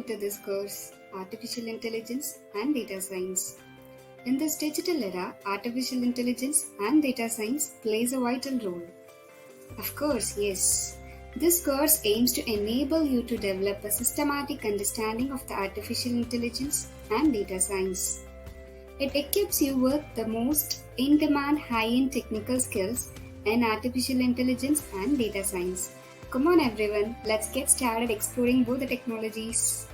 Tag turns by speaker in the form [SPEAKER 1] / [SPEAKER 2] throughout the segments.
[SPEAKER 1] to this course, Artificial Intelligence and Data Science. In this digital era, artificial intelligence and data science plays a vital role. Of course, yes. This course aims to enable you to develop a systematic understanding of the artificial intelligence and data science. It equips you with the most in-demand high-end technical skills in artificial intelligence and data science. Come on everyone, let's get started exploring both the technologies.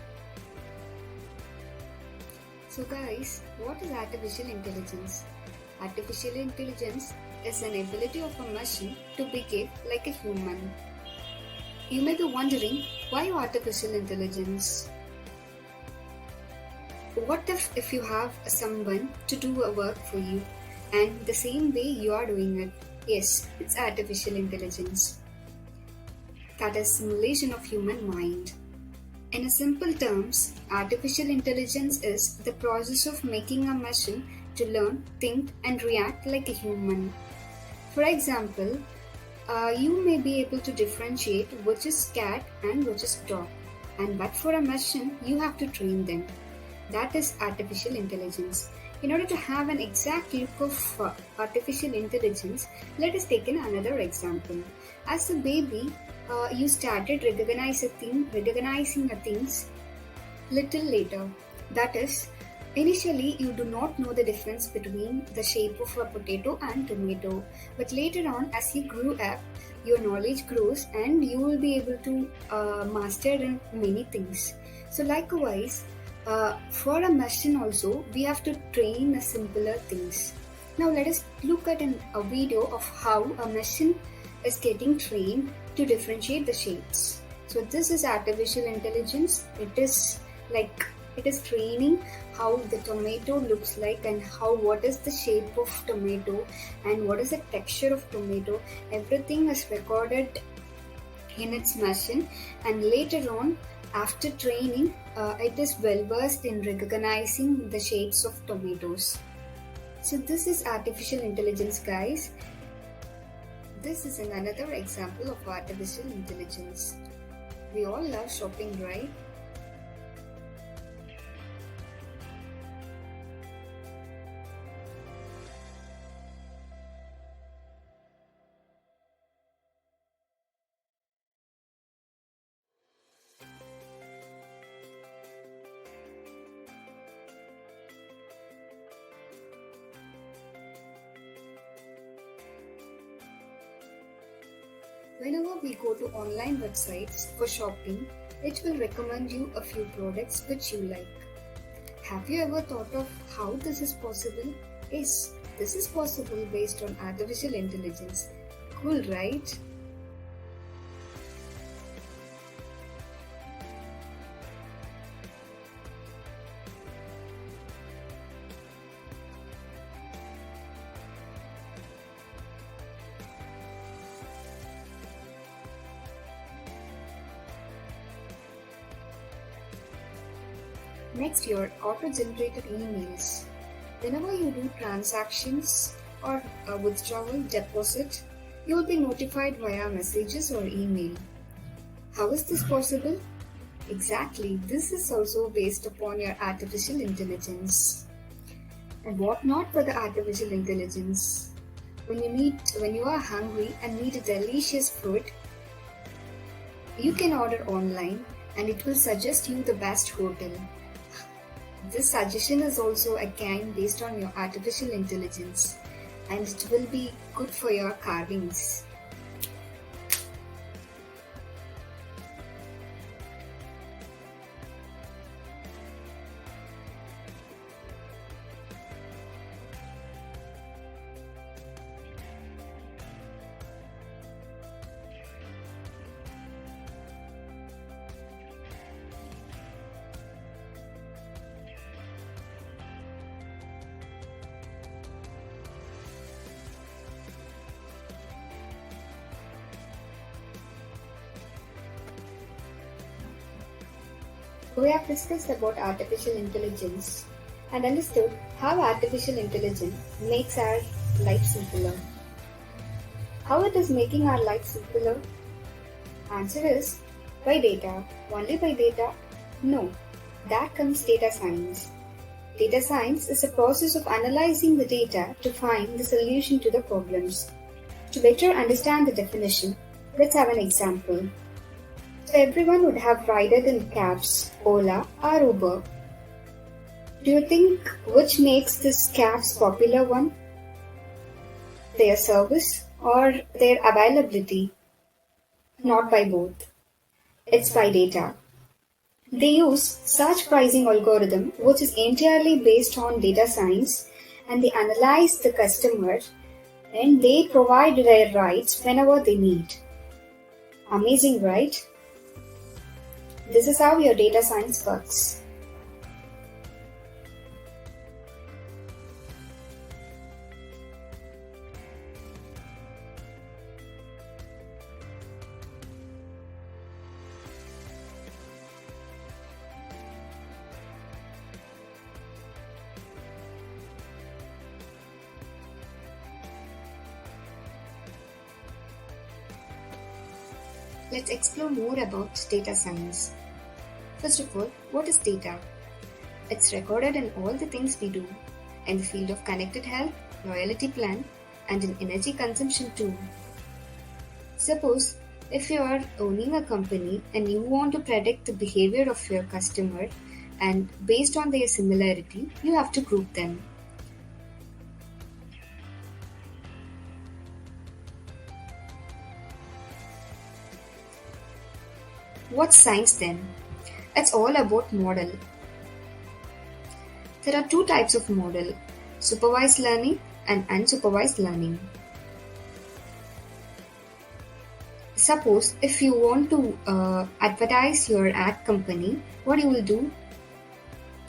[SPEAKER 1] So guys, what is artificial intelligence? Artificial intelligence is an ability of a machine to behave like a human. You may be wondering, why artificial intelligence? What if you have someone to do a work for you and the same way you are doing it? Yes, it's artificial intelligence. That is simulation of human mind. In a simple terms, artificial intelligence is the process of making a machine to learn, think and react like a human. For example, you may be able to differentiate which is cat and which is dog, but for a machine, you have to train them. That is artificial intelligence. In order to have an exact look of artificial intelligence, let us take another example. As a baby, you started recognizing things little later. That is, initially you do not know the difference between the shape of a potato and tomato. But later on, as you grew up, your knowledge grows and you will be able to master in many things. So likewise, for a machine also, we have to train simpler things. Now let us look at a video of how a machine is getting trained to differentiate the shapes. So this is artificial intelligence. It is training how the tomato looks like and what is the shape of tomato and what is the texture of tomato. Everything is recorded in its machine, and later on, after training, it is well versed in recognizing the shapes of tomatoes. So this is artificial intelligence, guys. This is another example of artificial intelligence. We all love shopping, right? Whenever we go to online websites for shopping, it will recommend you a few products which you like. Have you ever thought of how this is possible? Yes, this is possible based on artificial intelligence. Cool, right? Next, your auto-generated emails. Whenever you do transactions or withdrawal deposit, you will be notified via messages or email. How is this possible? Exactly, this is also based upon your artificial intelligence. And what not for the artificial intelligence? When you are hungry and need a delicious food, you can order online and it will suggest you the best hotel. This suggestion is also again based on your artificial intelligence, and it will be good for your carvings. We have discussed about artificial intelligence and understood how artificial intelligence makes our life simpler. How it is making our life simpler? Answer is by data, only by data. No, that comes data science. Data science is a process of analyzing the data to find the solution to the problems. To better understand the definition, let's have an example. So everyone would have ridden in cabs, Ola or Uber. Do you think which makes this cabs popular one? Their service or their availability? Not by both. It's by data. They use search pricing algorithm which is entirely based on data science, and they analyze the customer and they provide their rides whenever they need. Amazing, right? This is how your data science works. Let's explore more about data science. First of all, what is data? It's recorded in all the things we do, in the field of connected health, loyalty plan, and in energy consumption too. Suppose if you are owning a company and you want to predict the behavior of your customer, and based on their similarity, you have to group them. What's science then? It's all about model. There are two types of model: supervised learning and unsupervised learning. Suppose if you want to advertise your ad company, what you will do?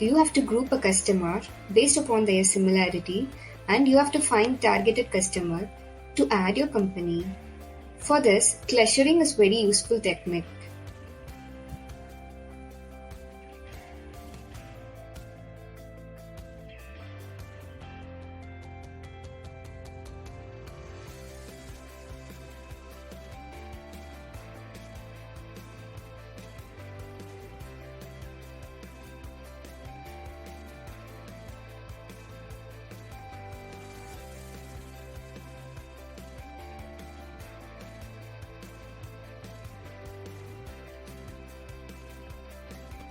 [SPEAKER 1] You have to group a customer based upon their similarity, and you have to find targeted customer to add your company. For this, clustering is very useful technique.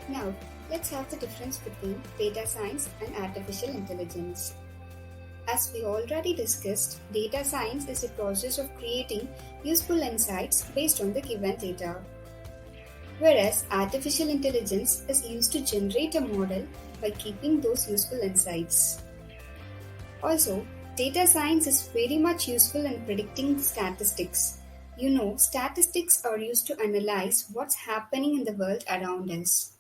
[SPEAKER 1] Now, let's have the difference between data science and artificial intelligence. As we already discussed, data science is a process of creating useful insights based on the given data, whereas artificial intelligence is used to generate a model by keeping those useful insights. Also, data science is very much useful in predicting statistics. Statistics are used to analyze what's happening in the world around us.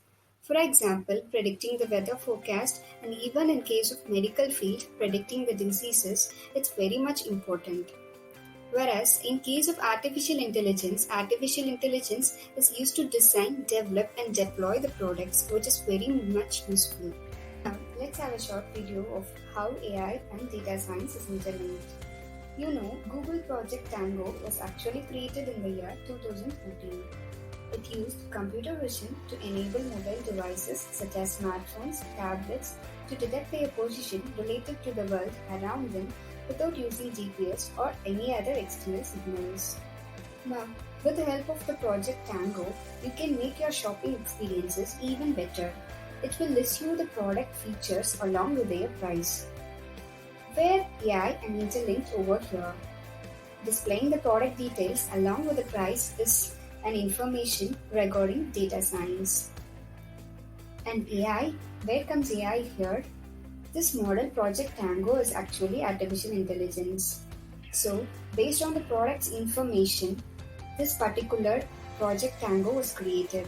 [SPEAKER 1] For example, predicting the weather forecast, and even in case of medical field, predicting the diseases, it's very much important. Whereas in case of artificial intelligence is used to design, develop and deploy the products, which is very much useful. Now, let's have a short video of how AI and data science is interlinked. Google Project Tango was actually created in the year 2014. It used computer vision to enable mobile devices such as smartphones, tablets to detect their position related to the world around them without using GPS or any other external signals. Now, with the help of the Project Tango, you can make your shopping experiences even better. It will list you the product features along with their price. Where AI and interlinked over here. Displaying the product details along with the price is an information regarding data science. And AI, where comes AI here? This model Project Tango is actually artificial intelligence. So, based on the product's information, this particular Project Tango was created.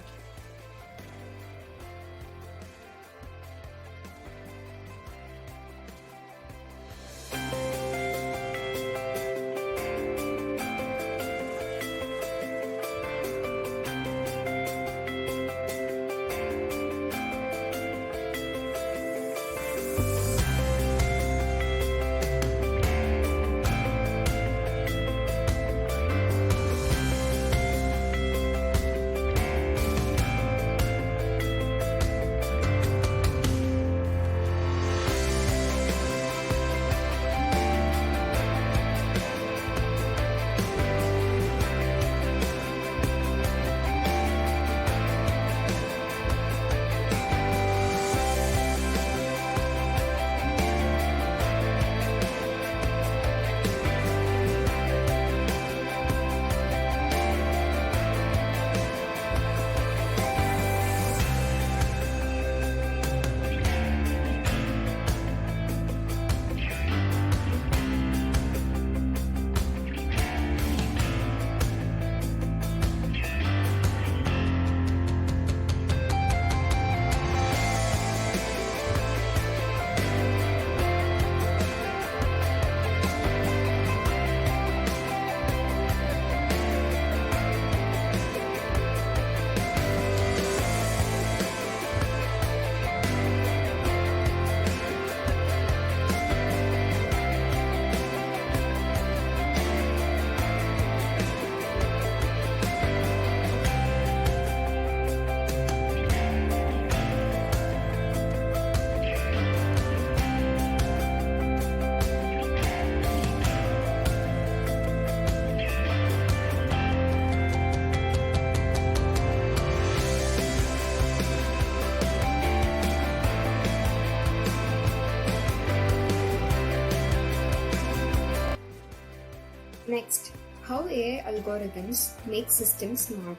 [SPEAKER 1] Next, how AI algorithms make systems smart.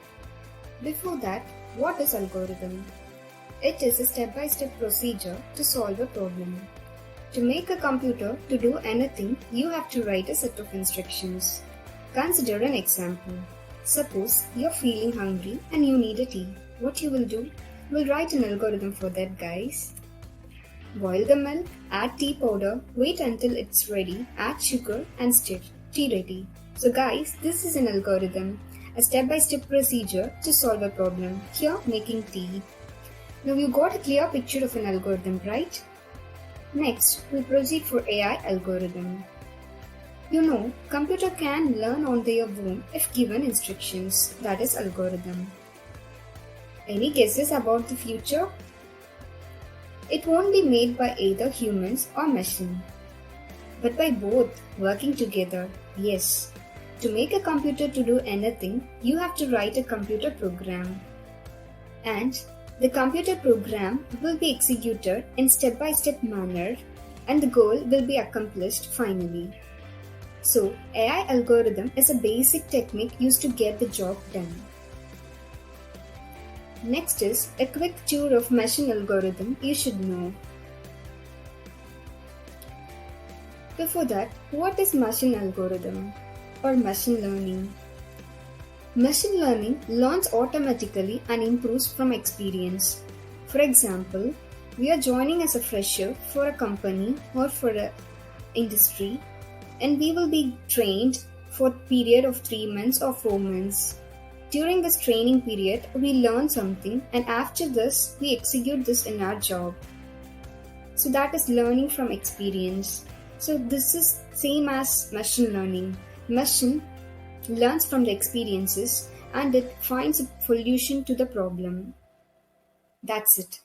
[SPEAKER 1] Before that, what is algorithm? It is a step-by-step procedure to solve a problem. To make a computer to do anything, you have to write a set of instructions. Consider an example. Suppose you're feeling hungry and you need a tea. What you will do? We'll write an algorithm for that, guys. Boil the milk, add tea powder, wait until it's ready, add sugar and stir. Tea ready. So guys, this is an algorithm, a step-by-step procedure to solve a problem. Here, making tea. Now you got a clear picture of an algorithm, right? Next, we proceed for AI algorithm. You know, computer can learn on their own if given instructions, that is algorithm. Any guesses about the future? It won't be made by either humans or machine, but by both working together, yes. To make a computer to do anything, you have to write a computer program. And the computer program will be executed in step-by-step manner and the goal will be accomplished finally. So, AI algorithm is a basic technique used to get the job done. Next is a quick tour of machine algorithm you should know. Before that, what is machine algorithm or machine learning? Machine learning learns automatically and improves from experience. For example, we are joining as a fresher for a company or for an industry and we will be trained for a period of 3 months or 4 months. During this training period, we learn something and after this, we execute this in our job. So that is learning from experience. So this is same as machine learning. Machine learns from the experiences and it finds a solution to the problem. That's it.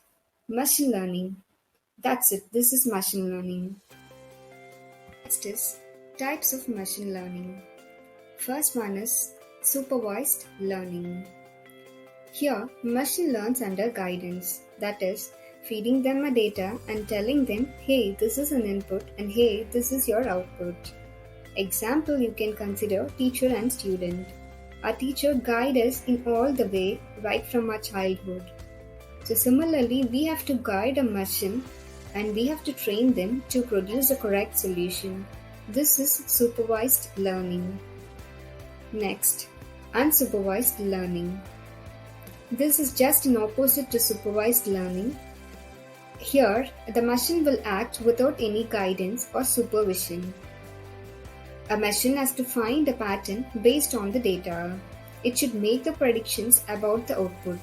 [SPEAKER 1] Machine learning. That's it. This is machine learning. Next is types of machine learning. First one is supervised learning. Here, machine learns under guidance, that is, feeding them a data and telling them, hey, this is an input and hey, this is your output. Example, you can consider teacher and student. Our teacher guides us in all the way right from our childhood. So similarly, we have to guide a machine and we have to train them to produce the correct solution. This is supervised learning. Next, unsupervised learning. This is just an opposite to supervised learning. Here, the machine will act without any guidance or supervision. A machine has to find a pattern based on the data. It should make the predictions about the output.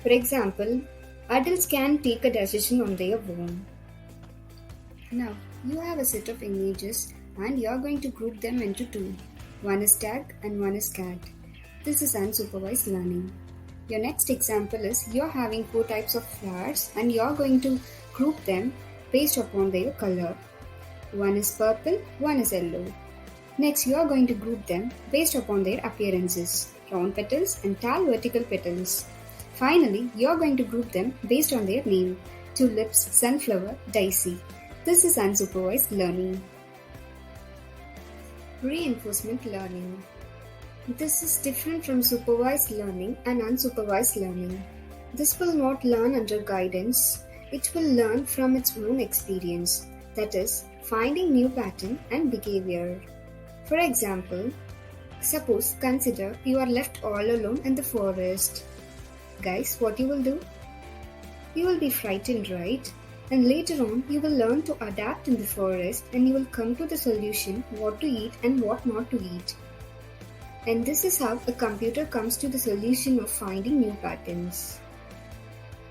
[SPEAKER 1] For example, adults can take a decision on their own. Now, you have a set of images and you are going to group them into two. One is tag and one is cat. This is unsupervised learning. Your next example is you're having 4 types of flowers and you're going to group them based upon their color. One is purple, one is yellow. Next, you are going to group them based upon their appearances, round petals and tall vertical petals. Finally, you are going to group them based on their name, tulips, sunflower, daisy. This is unsupervised learning. Reinforcement learning. This is different from supervised learning and unsupervised learning. This will not learn under guidance. It will learn from its own experience, that is, finding new pattern and behavior. For example, suppose consider you are left all alone in the forest. Guys, what you will do? You will be frightened, right? And later on, you will learn to adapt in the forest and you will come to the solution what to eat and what not to eat. And this is how a computer comes to the solution of finding new patterns.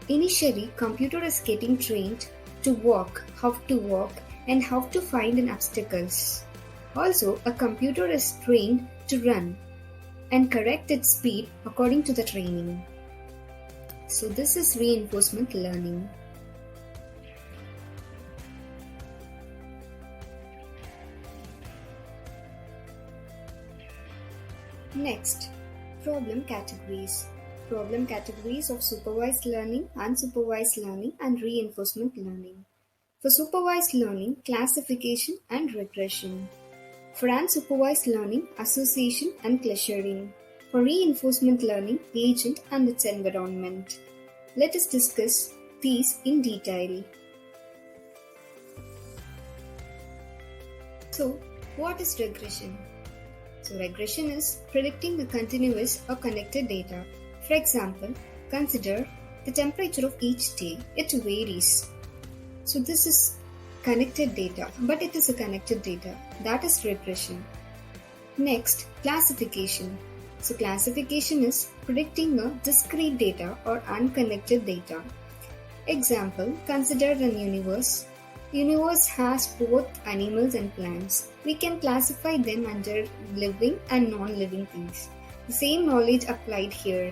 [SPEAKER 1] Initially, computer is getting trained to walk, how to walk and how to find an obstacles. Also, a computer is trained to run and correct its speed according to the training. So this is reinforcement learning. Next, problem categories. Problem categories of supervised learning, unsupervised learning, and reinforcement learning. For supervised learning, classification and regression. For unsupervised learning, association and clustering. For reinforcement learning, agent and its environment. Let us discuss these in detail. So, what is regression? So, regression is predicting the continuous or connected data. For example, consider the temperature of each day. It varies. So, this is connected data, but it is a connected data. That is regression. Next, classification. So, classification is predicting a discrete data or unconnected data. Example, consider an universe. Universe has both animals and plants. We can classify them under living and non-living things. The same knowledge applied here.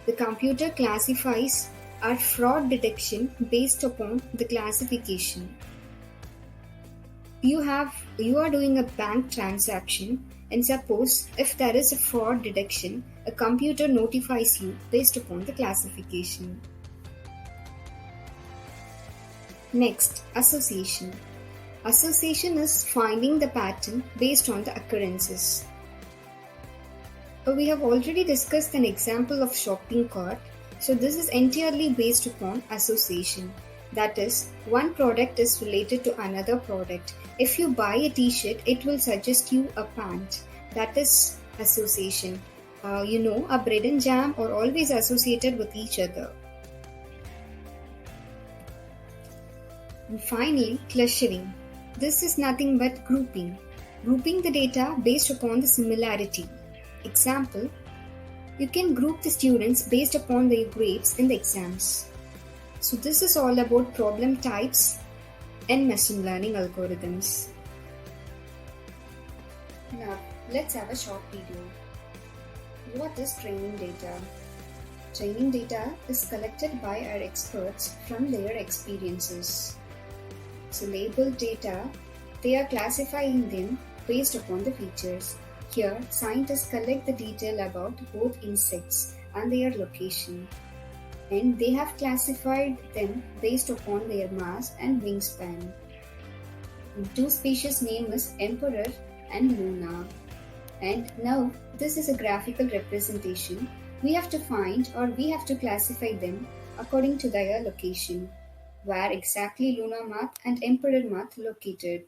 [SPEAKER 1] The computer classifies our fraud detection based upon the classification. You are doing a bank transaction, and suppose if there is a fraud detection, a computer notifies you based upon the classification. Next, association. Association is finding the pattern based on the occurrences. We have already discussed an example of shopping cart. So this is entirely based upon association. That is, one product is related to another product. If you buy a t-shirt, it will suggest you a pant. That is association. A bread and jam are always associated with each other. And finally, clustering. This is nothing but grouping. Grouping the data based upon the similarity. Example, you can group the students based upon their grades in the exams. So this is all about problem types and machine learning algorithms. Now, let's have a short video. What is training data? Training data is collected by our experts from their experiences. So labeled data, they are classifying them based upon the features. Here, scientists collect the detail about both insects and their location. And they have classified them based upon their mass and wingspan. The two species name is Emperor and Luna. And now, this is a graphical representation. We have to find or we have to classify them according to their location. Where exactly Luna Math and Emperor Math located.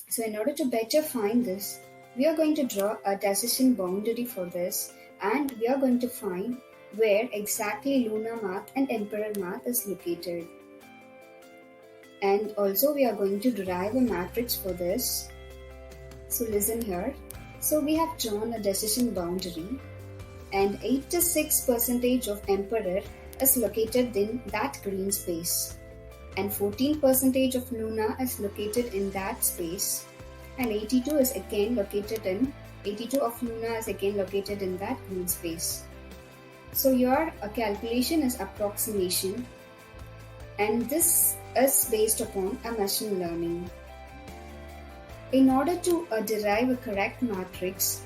[SPEAKER 1] So in order to better find this, we are going to draw a decision boundary for this, and we are going to find where exactly Luna Math and Emperor Math is located. And also we are going to derive a matrix for this. So listen here. So we have drawn a decision boundary, and 86% of Emperor is located in that green space, and 14% of Luna is located in that space, and 82 of Luna is again located in that green space. So your calculation is approximation, and this is based upon a machine learning. In order to derive a correct matrix,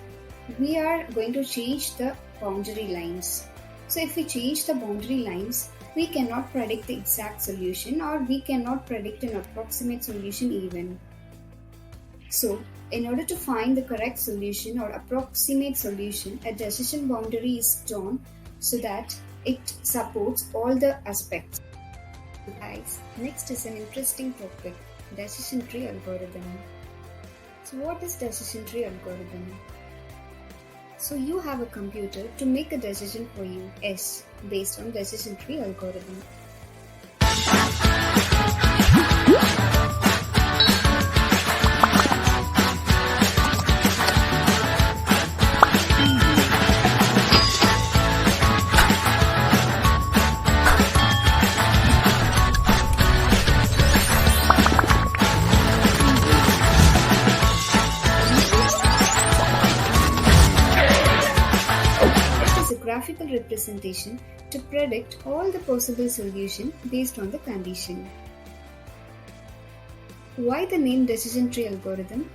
[SPEAKER 1] we are going to change the boundary lines. So if we change the boundary lines, we cannot predict the exact solution, or we cannot predict an approximate solution even. So in order to find the correct solution or approximate solution, a decision boundary is drawn so that it supports all the aspects. Guys, next is an interesting topic, decision tree algorithm. So what is decision tree algorithm? So you have a computer to make a decision for you, S, based on decision tree algorithm. Graphical representation to predict all the possible solutions based on the condition. Why the name decision tree algorithm?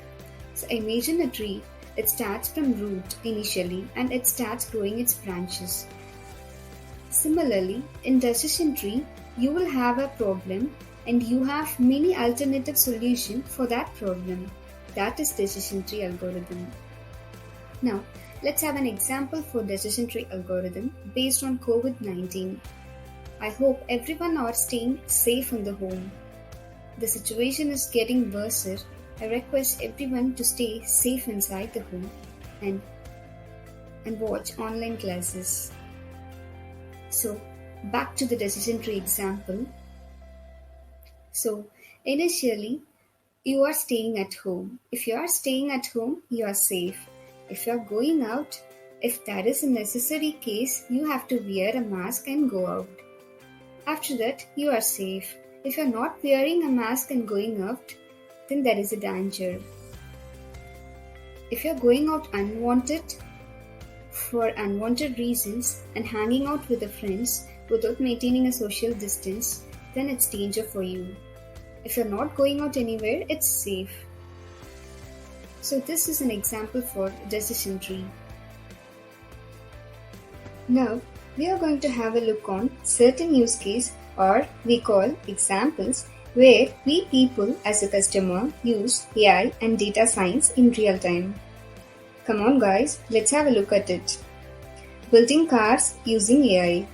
[SPEAKER 1] So imagine a tree. It starts from root initially and it starts growing its branches. Similarly, in decision tree, you will have a problem and you have many alternative solutions for that problem. That is decision tree algorithm. Now, let's have an example for decision tree algorithm based on COVID-19. I hope everyone are staying safe in the home. The situation is getting worse. I request everyone to stay safe inside the home and watch online classes. So, back to the decision tree example. So, initially, you are staying at home. If you are staying at home, you are safe. If you are going out, if that is a necessary case, you have to wear a mask and go out. After that, you are safe. If you are not wearing a mask and going out, then there is a danger. If you are going out unwanted, for unwanted reasons and hanging out with the friends without maintaining a social distance, then it's danger for you. If you're not going out anywhere, it's safe. So this is an example for decision tree. Now, we are going to have a look on certain use case, or we call examples, where we people as a customer use AI and data science in real time. Come on guys, let's have a look at it. Building cars using AI.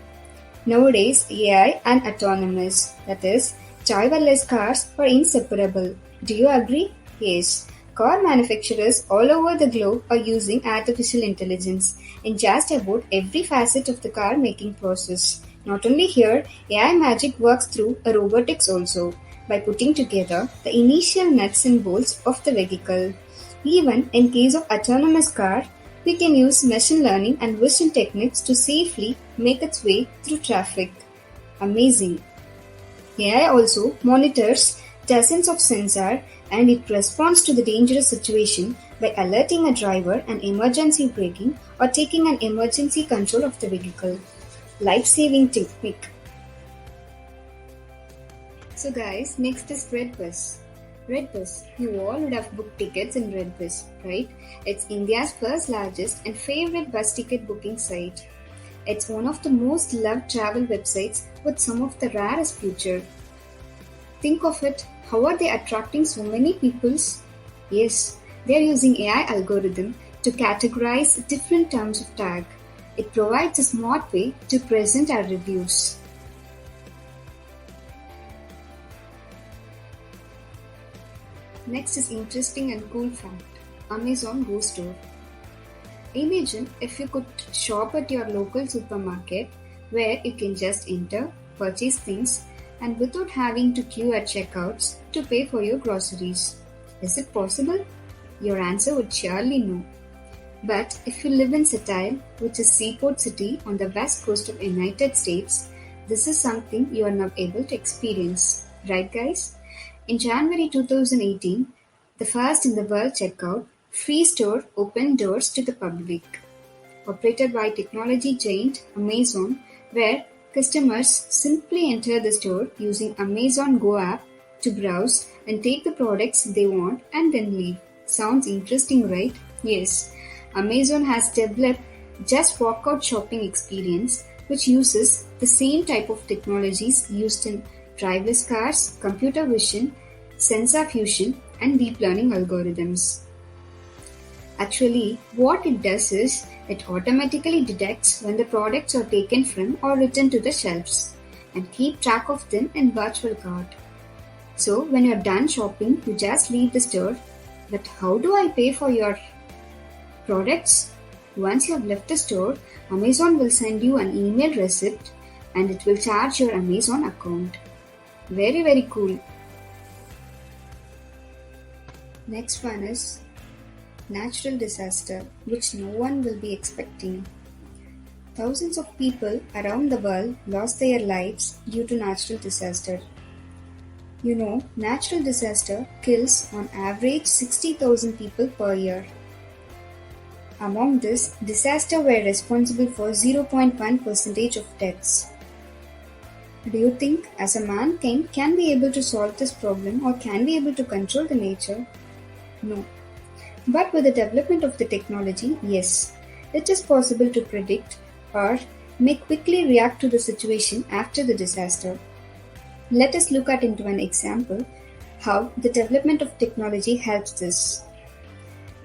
[SPEAKER 1] Nowadays, AI and autonomous, that is, driverless cars are inseparable. Do you agree? Yes. Car manufacturers all over the globe are using artificial intelligence in just about every facet of the car making process. Not only here, AI magic works through a robotics also, by putting together the initial nuts and bolts of the vehicle. Even in case of autonomous car, we can use machine learning and vision techniques to safely make its way through traffic. Amazing! AI also monitors dozens of sensors and it responds to the dangerous situation by alerting a driver an emergency braking or taking an emergency control of the vehicle. Life-saving technique. So guys, next is Redbus. Redbus, you all would have booked tickets in Redbus, right? It's India's first largest and favorite bus ticket booking site. It's one of the most loved travel websites with some of the rarest features. Think of it, how are they attracting so many people? Yes, they are using AI algorithm to categorize different terms of tag. It provides a smart way to present our reviews. Next is interesting and cool fact. Amazon Go Store. Imagine if you could shop at your local supermarket where you can just enter, purchase things and without having to queue at checkouts to pay for your groceries. Is it possible? Your answer would surely no. But if you live in Seattle, which is seaport city on the west coast of United States, this is something you are not able to experience. Right guys? In January 2018, the first in the world checkout, free store opened doors to the public. Operated by technology giant Amazon, where customers simply enter the store using Amazon Go app to browse and take the products they want and then leave. Sounds interesting, right? Yes. Amazon has developed Just Walkout shopping experience, which uses the same type of technologies used in driverless cars, computer vision, sensor fusion, and deep learning algorithms. Actually, what it does is, it automatically detects when the products are taken from or returned to the shelves, and keep track of them in virtual cart. So, when you're done shopping, you just leave the store. But how do I pay for your products? Once you have left the store, Amazon will send you an email receipt and it will charge your Amazon account. Very, very cool. Next one is natural disaster, which no one will be expecting. Thousands of people around the world lost their lives due to natural disaster. You know, natural disaster kills on average 60,000 people per year. Among this, disaster were responsible for 0.1% of deaths. Do you think as a mankind can be able to solve this problem or can be able to control the nature? No. But with the development of the technology, yes, it is possible to predict or may quickly react to the situation after the disaster. Let us look at into an example How the development of technology helps this.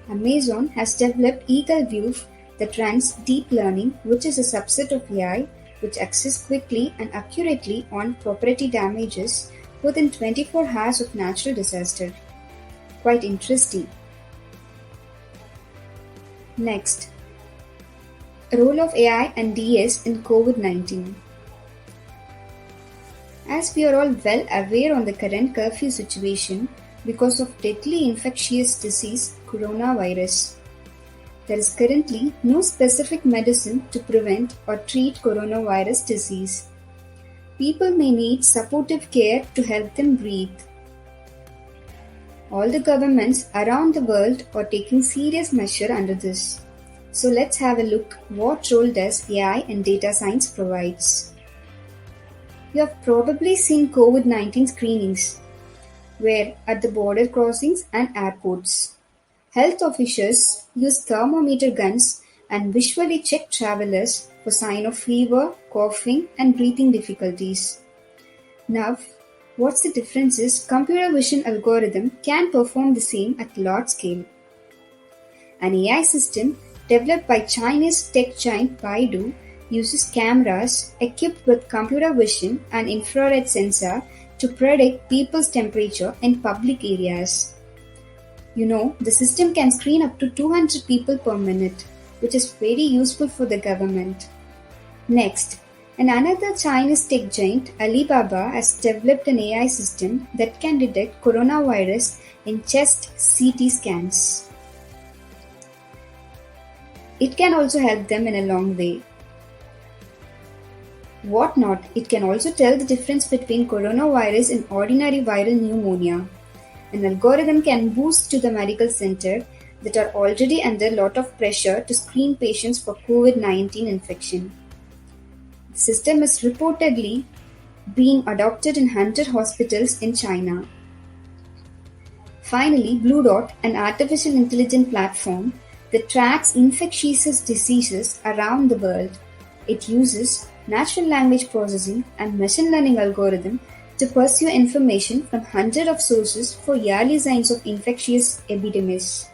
[SPEAKER 1] Amazon has developed Eagle View that runs deep learning, which is a subset of AI which acts quickly and accurately on property damages within 24 hours of natural disaster. Quite interesting. Next, role of AI and DS in COVID-19. As we are all well aware on the current curfew situation because of deadly infectious disease coronavirus, there is currently no specific medicine to prevent or treat coronavirus disease. People may need supportive care to help them breathe. All the governments around the world are taking serious measure under this. So let's have a look what role does AI and data science provides. You have probably seen COVID-19 screenings, where at the border crossings and airports, health officials use thermometer guns and visually check travelers for sign of fever, coughing and breathing difficulties. Now, what's the difference is computer vision algorithm can perform the same at large scale. An AI system developed by Chinese tech giant Baidu uses cameras equipped with computer vision and infrared sensor to predict people's temperature in public areas. The system can screen up to 200 people per minute, which is very useful for the government. Next, another Chinese tech giant, Alibaba, has developed an AI system that can detect coronavirus in chest CT scans. It can also help them in a long way. What not, it can also tell the difference between coronavirus and ordinary viral pneumonia. An algorithm can boost to the medical center that are already under a lot of pressure to screen patients for COVID-19 infection. The system is reportedly being adopted in 100 hospitals in China. Finally, Blue Dot, an artificial intelligence platform that tracks infectious diseases around the world. It uses natural language processing and machine learning algorithm to pursue information from hundreds of sources for early signs of infectious epidemics.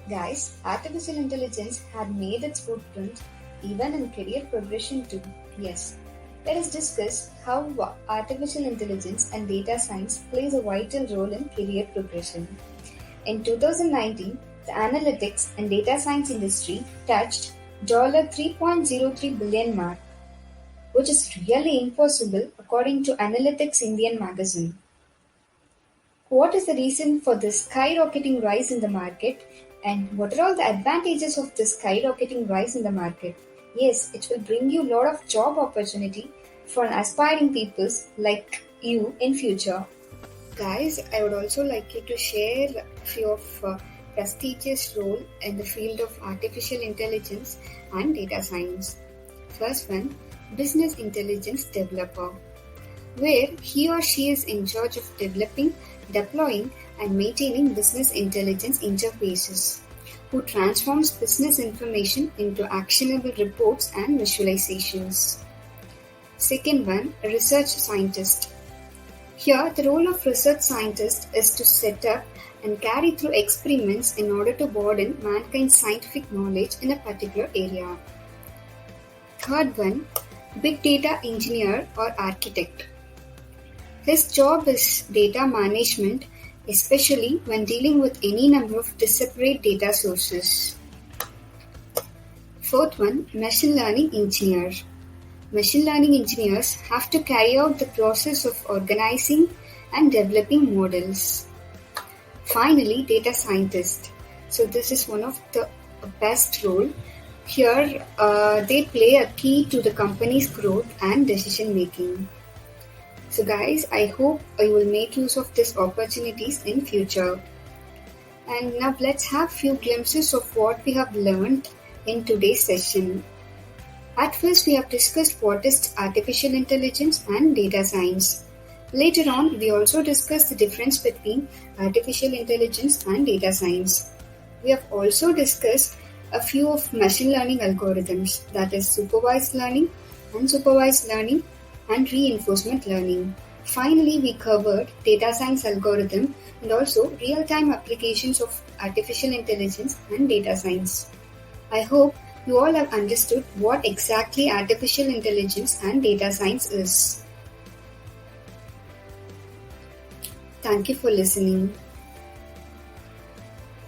[SPEAKER 1] Guys, artificial intelligence had made its footprint even in career progression too. Yes. Let us discuss how artificial intelligence and data science plays a vital role in career progression. In 2019, the analytics and data science industry touched $3.03 billion mark, which is really impossible according to Analytics Indian magazine. What is the reason for this skyrocketing rise in the market, and what are all the advantages of this skyrocketing rise in the market? Yes, it will bring you a lot of job opportunity for aspiring peoples like you in future. Guys, I would also like you to share a few of prestigious role in the field of artificial intelligence and data science. First one, business intelligence developer, where he or she is in charge of developing, deploying, and maintaining business intelligence interfaces, who transforms business information into actionable reports and visualizations. Second one, research scientist. Here, the role of research scientist is to set up and carry through experiments in order to broaden mankind's scientific knowledge in a particular area. Third one, big data engineer or architect. His job is data management, especially when dealing with any number of disparate data sources. Fourth one, machine learning engineer. Machine learning engineers have to carry out the process of organizing and developing models. Finally, data scientist. So this is one of the best role. Here, they play a key to the company's growth and decision making. So guys, I hope you will make use of these opportunities in future. And now let's have few glimpses of what we have learned in today's session. At first, we have discussed what is artificial intelligence and data science. Later on, we also discussed the difference between artificial intelligence and data science. We have also discussed a few of machine learning algorithms, that is supervised learning, unsupervised learning, and reinforcement learning. Finally, we covered data science algorithm and also real-time applications of artificial intelligence and data science. I hope you all have understood what exactly artificial intelligence and data science is. Thank you for listening.